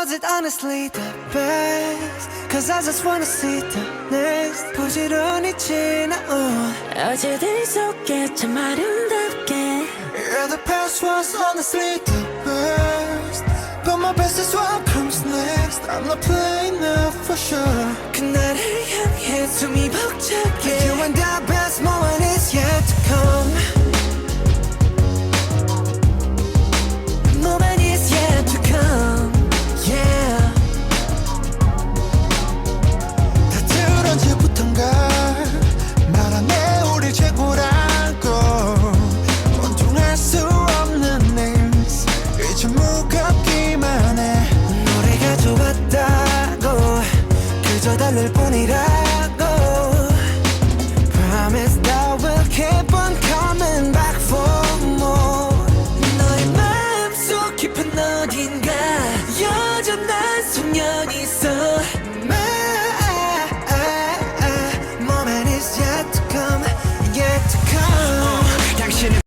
Was it honestly the best? Cause I just wanna see the next 부지런히 지나온 어제들 속에 참 아름답게 Yeah, the past was honestly the best But my best is what comes next I'm not playing now for sure 그날을 향해 숨이 벅차게 You and the best moment is yet to come Moment is yet to come Yeah 다들 언제부턴가 말하네 우리 최고라고 원통할 수 없는 names 이제 무겁기만 해 노래가 좋았다고 그저 달랠 뿐이라고 Promise that we'll keep on coming back for more 너의 마음속 깊은 어딘가 여전한 소년이 있어